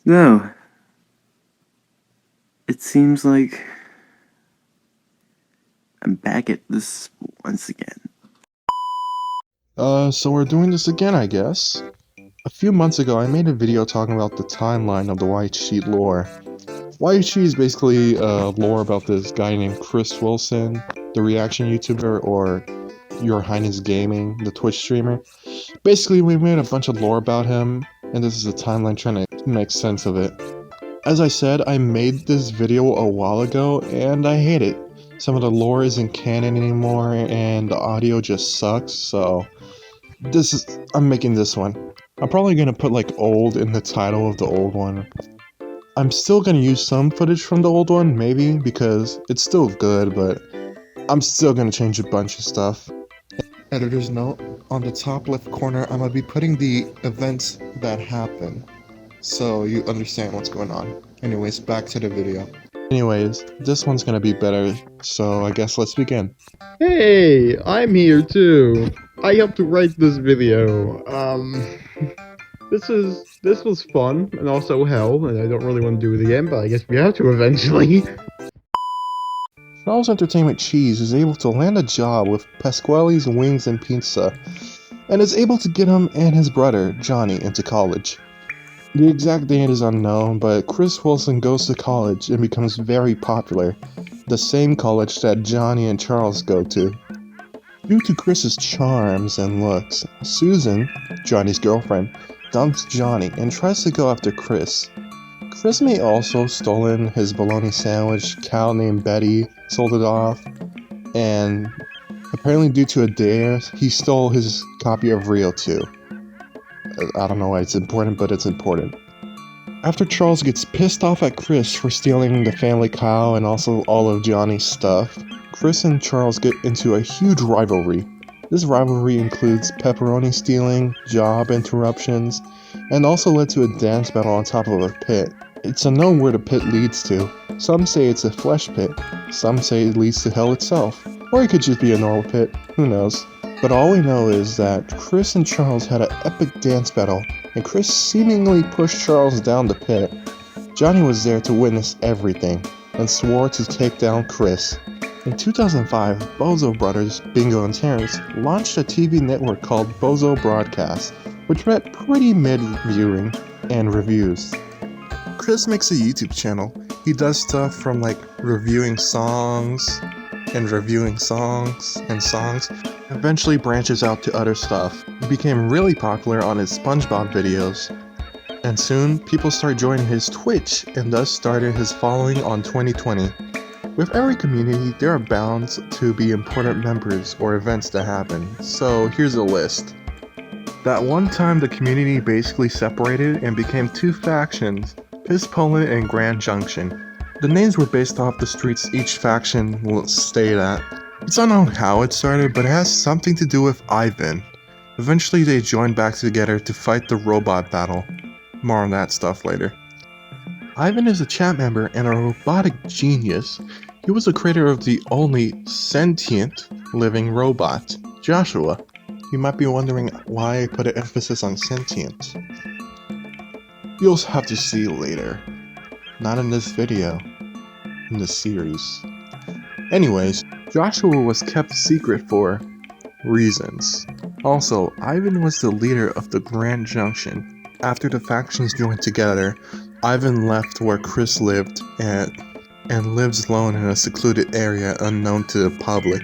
No, it seems like I'm back at this once again. So we're doing this again, I guess. A few months ago, I made a video talking about the timeline of the YHG lore. YHG is basically lore about this guy named Chris Wilson, the reaction YouTuber, or Your Highness Gaming, the Twitch streamer. Basically, we made a bunch of lore about him, and this is a timeline trying to make sense of it. As I said, I made this video a while ago, and I hate it. Some of the lore isn't canon anymore, and the audio just sucks, so I'm making this one. I'm probably gonna put like old in the title of the old one. I'm still gonna use some footage from the old one, maybe, because it's still good, but I'm still gonna change a bunch of stuff. Editor's note, on the top left corner, I'm gonna be putting the events that happen, so you understand what's going on. Anyways, back to the video. Anyways, this one's gonna be better, so I guess let's begin. Hey, I'm here too. I helped to write this video. This was fun and also hell, and I don't really want to do it again, but I guess we have to eventually. Charles Entertainment Cheese is able to land a job with Pasquale's Wings and Pizza, and is able to get him and his brother, Johnny, into college. The exact date is unknown, but Chris Wilson goes to college and becomes very popular, the same college that Johnny and Charles go to. Due to Chris's charms and looks, Susan, Johnny's girlfriend, dumps Johnny and tries to go after Chris. Chris may also stolen his bologna sandwich, cow named Betty sold it off, and apparently due to a dare, he stole his copy of Rio too. I don't know why it's important, but it's important. After Charles gets pissed off at Chris for stealing the family cow and also all of Johnny's stuff, Chris and Charles get into a huge rivalry. This rivalry includes pepperoni stealing, job interruptions, and also led to a dance battle on top of a pit. It's unknown where the pit leads to. Some say it's a flesh pit, some say it leads to hell itself, or it could just be a normal pit, who knows. But all we know is that Chris and Charles had an epic dance battle, and Chris seemingly pushed Charles down the pit. Johnny was there to witness everything, and swore to take down Chris. In 2005, Bozo Brothers, Bingo and Terrence, launched a TV network called Bozo Broadcast, which met pretty mid-viewing and reviews. Chris makes a YouTube channel. He does stuff from like reviewing songs, eventually branches out to other stuff. He became really popular on his SpongeBob videos, and soon people started joining his Twitch and thus started his following on 2020. With every community, there are bound to be important members or events that happen, so here's a list. That one time the community basically separated and became two factions, Piss Poland and Grand Junction. The names were based off the streets each faction stayed at. It's unknown how it started, but it has something to do with Ivan. Eventually they joined back together to fight the robot battle. More on that stuff later. Ivan is a chat member and a robotic genius. He was the creator of the only sentient living robot, Joshua. You might be wondering why I put an emphasis on sentient. You'll have to see later. Not in this video. In this series. Anyways, Joshua was kept secret for reasons. Also, Ivan was the leader of the Grand Junction. After the factions joined together, Ivan left where Chris lived and lives alone in a secluded area unknown to the public.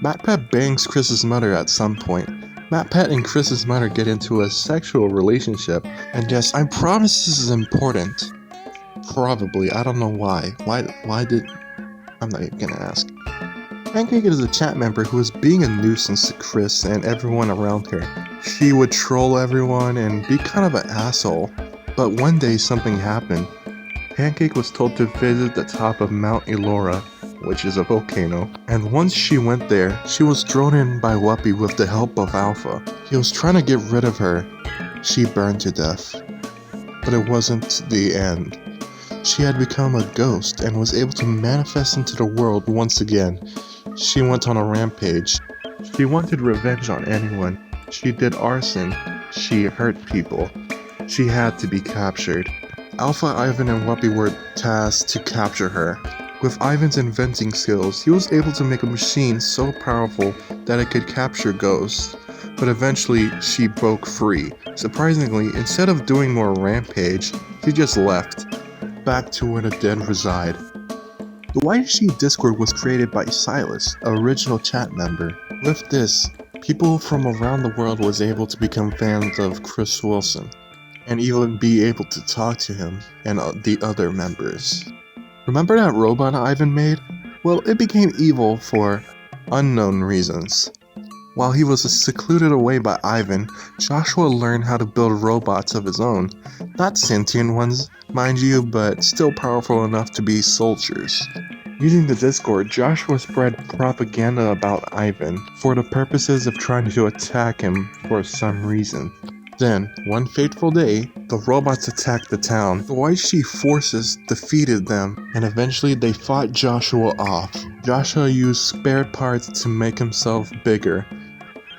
MatPat bangs Chris's mother at some point. MatPat and Chris's mother get into a sexual relationship, and yes, I promise this is important. Probably, I don't know why. Why did... I'm not even gonna ask. Pancake is a chat member who was being a nuisance to Chris and everyone around her. She would troll everyone and be kind of an asshole. But one day something happened. Pancake was told to visit the top of Mount Elora, which is a volcano, and once she went there, she was thrown in by Whoopi with the help of Alpha. He was trying to get rid of her. She burned to death. But it wasn't the end. She had become a ghost and was able to manifest into the world once again. She went on a rampage. She wanted revenge on anyone. She did arson. She hurt people. She had to be captured. Alpha, Ivan, and Whoopi were tasked to capture her. With Ivan's inventing skills, he was able to make a machine so powerful that it could capture ghosts. But eventually, she broke free. Surprisingly, instead of doing more rampage, she just left, back to where the dead reside. The YHG Discord was created by Silas, an original chat member. With this, people from around the world was able to become fans of Chris Wilson, and even be able to talk to him and the other members. Remember that robot Ivan made? Well, it became evil for unknown reasons. While he was secluded away by Ivan, Joshua learned how to build robots of his own. Not sentient ones, mind you, but still powerful enough to be soldiers. Using the Discord, Joshua spread propaganda about Ivan for the purposes of trying to attack him for some reason. Then, one fateful day, the robots attacked the town. The YHG forces defeated them, and eventually they fought Joshua off. Joshua used spare parts to make himself bigger.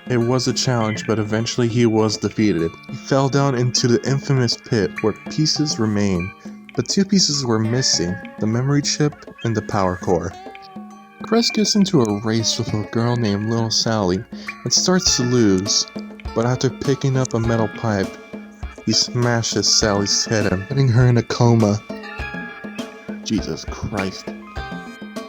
It was a challenge, but eventually he was defeated. He fell down into the infamous pit where pieces remain, but two pieces were missing, the memory chip and the power core. Chris gets into a race with a girl named Little Sally and starts to lose, but after picking up a metal pipe, he smashes Sally's head and putting her in a coma. Jesus Christ.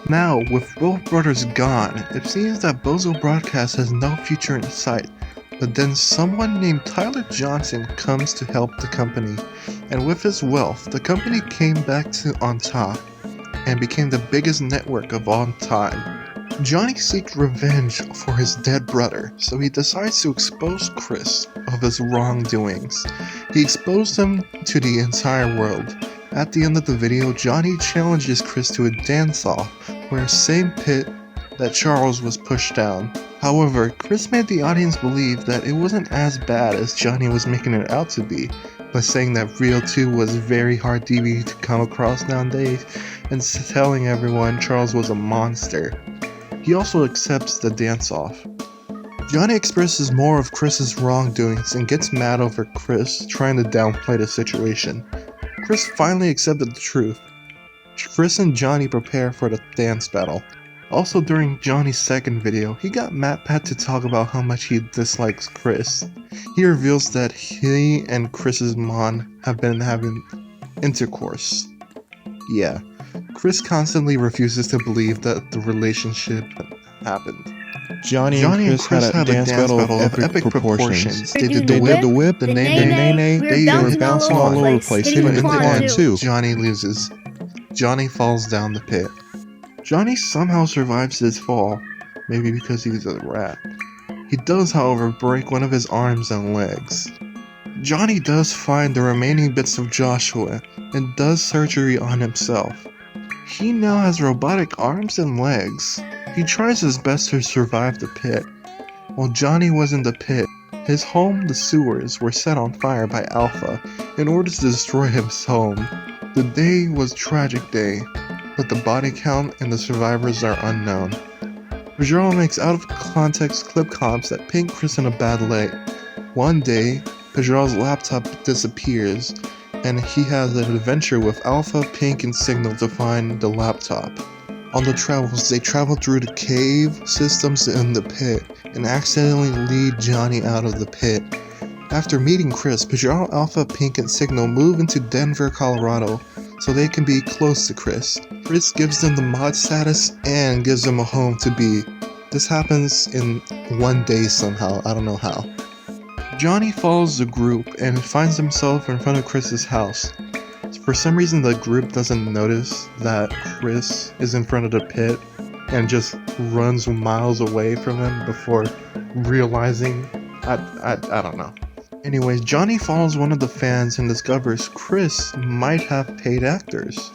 Now, with both brothers gone, it seems that Bozo Broadcast has no future in sight, but then someone named Tyler Johnson comes to help the company, and with his wealth, the company came back on top and became the biggest network of all time. Johnny seeks revenge for his dead brother, so he decides to expose Chris of his wrongdoings. He exposed him to the entire world. At the end of the video, Johnny challenges Chris to a dance-off, where same pit that Charles was pushed down. However, Chris made the audience believe that it wasn't as bad as Johnny was making it out to be, by saying that Real 2 was very hard DVD to come across nowadays, and telling everyone Charles was a monster. He also accepts the dance-off. Johnny expresses more of Chris's wrongdoings and gets mad over Chris trying to downplay the situation. Chris finally accepted the truth. Chris and Johnny prepare for the dance battle. Also during Johnny's second video, he got MatPat to talk about how much he dislikes Chris. He reveals that he and Chris's mom have been having intercourse. Yeah, Chris constantly refuses to believe that the relationship happened. Johnny and Chris had a dance battle of epic proportions. They did the whip, the nay-nay, they were bouncing all over the place, hitting the corner too. Johnny loses. Johnny falls down the pit. Johnny somehow survives his fall, maybe because he's a rat. He does, however, break one of his arms and legs. Johnny does find the remaining bits of Joshua and does surgery on himself. He now has robotic arms and legs. He tries his best to survive the pit. While Johnny was in the pit, his home, the sewers, were set on fire by Alpha in order to destroy his home. The day was a tragic day, but the body count and the survivors are unknown. Pajaro makes out-of-context clip comps that paint Chris in a bad light. One day, Pajaro's laptop disappears, and he has an adventure with Alpha, Pink, and Signal to find the laptop. On the travels, they travel through the cave systems in the pit, and accidentally lead Johnny out of the pit. After meeting Chris, Pajaro, Alpha, Pink, and Signal move into Denver, Colorado, so they can be close to Chris. Chris gives them the mod status and gives them a home to be. This happens in one day somehow, I don't know how. Johnny follows the group and finds himself in front of Chris's house. For some reason the group doesn't notice that Chris is in front of the pit and just runs miles away from him before realizing, I don't know. Anyways, Johnny follows one of the fans and discovers Chris might have paid actors.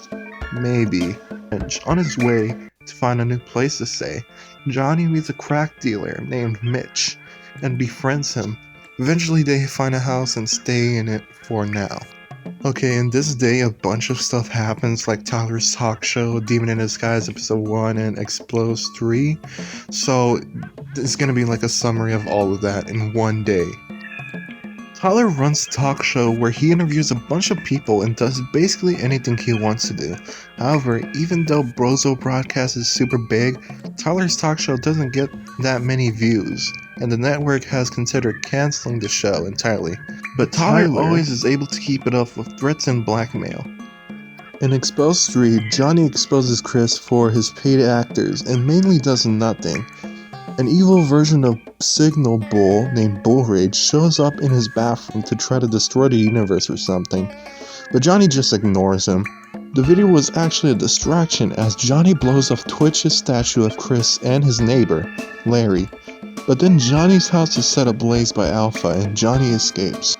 Maybe. And on his way to find a new place to stay, Johnny meets a crack dealer named Mitch and befriends him. Eventually they find a house and stay in it for now. Okay, in this day a bunch of stuff happens, like Tyler's talk show, Demon in Disguise episode 1 and Explodes 3. So it's gonna be like a summary of all of that in one day. Tyler runs a talk show where he interviews a bunch of people and does basically anything he wants to do. However, even though Brozo Broadcast is super big, Tyler's talk show doesn't get that many views, and the network has considered canceling the show entirely. But Tyler always is able to keep it up with threats and blackmail. In Exposed 3, Johnny exposes Chris for his paid actors and mainly does nothing. An evil version of Signal Bull named Bull Rage shows up in his bathroom to try to destroy the universe or something, but Johnny just ignores him. The video was actually a distraction as Johnny blows up Twitch's statue of Chris and his neighbor, Larry, but then Johnny's house is set ablaze by Alpha and Johnny escapes.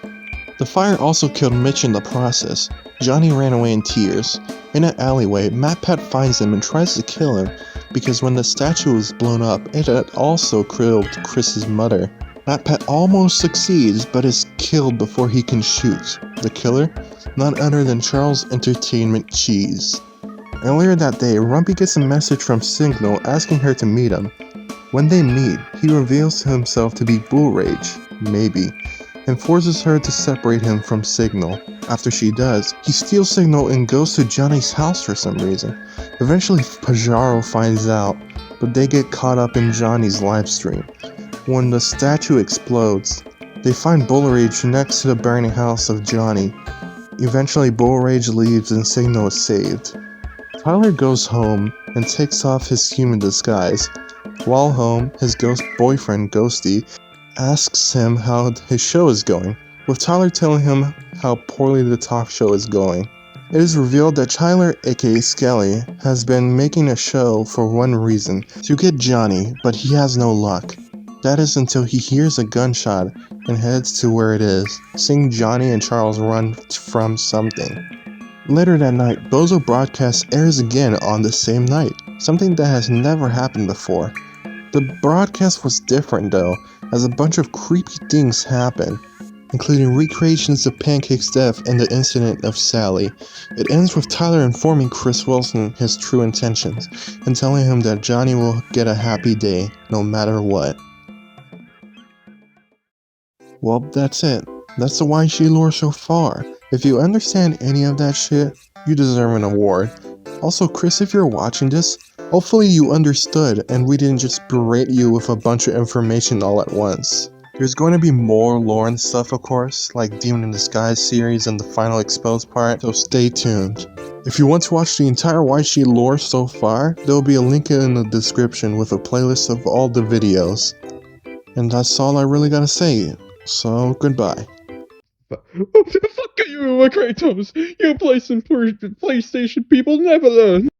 The fire also killed Mitch in the process. Johnny ran away in tears. In an alleyway, MatPat finds him and tries to kill him, because when the statue was blown up, it had also killed Chris's mother. MatPat almost succeeds, but is killed before he can shoot. The killer? None other than Charles Entertainment Cheese. Earlier that day, Rumpy gets a message from Signal asking her to meet him. When they meet, he reveals himself to be Bull Rage, maybe, and forces her to separate him from Signal. After she does, he steals Signal and goes to Johnny's house for some reason. Eventually, Pajaro finds out, but they get caught up in Johnny's livestream. When the statue explodes, they find Bull Rage next to the burning house of Johnny. Eventually, Bull Rage leaves and Signal is saved. Tyler goes home and takes off his human disguise. While home, his ghost boyfriend, Ghosty, asks him how his show is going, with Tyler telling him how poorly the talk show is going. It is revealed that Tyler, aka Skelly, has been making a show for one reason, to get Johnny, but he has no luck. That is until he hears a gunshot and heads to where it is, seeing Johnny and Charles run from something. Later that night, Bozo Broadcast airs again on the same night, something that has never happened before. The broadcast was different though, as a bunch of creepy things happen, including recreations of Pancake's death and the incident of Sally. It ends with Tyler informing Chris Wilson his true intentions, and telling him that Johnny will get a happy day, no matter what. Well, that's it. That's the YHG lore so far. If you understand any of that shit, you deserve an award. Also, Chris, if you're watching this, hopefully you understood and we didn't just berate you with a bunch of information all at once. There's going to be more lore and stuff, of course, like Demon in Disguise series and the final Exposed part, so stay tuned. If you want to watch the entire YHG lore so far, there will be a link in the description with a playlist of all the videos. And that's all I really gotta say, so goodbye. Fuck you, Kratos! You PlayStation people never learn!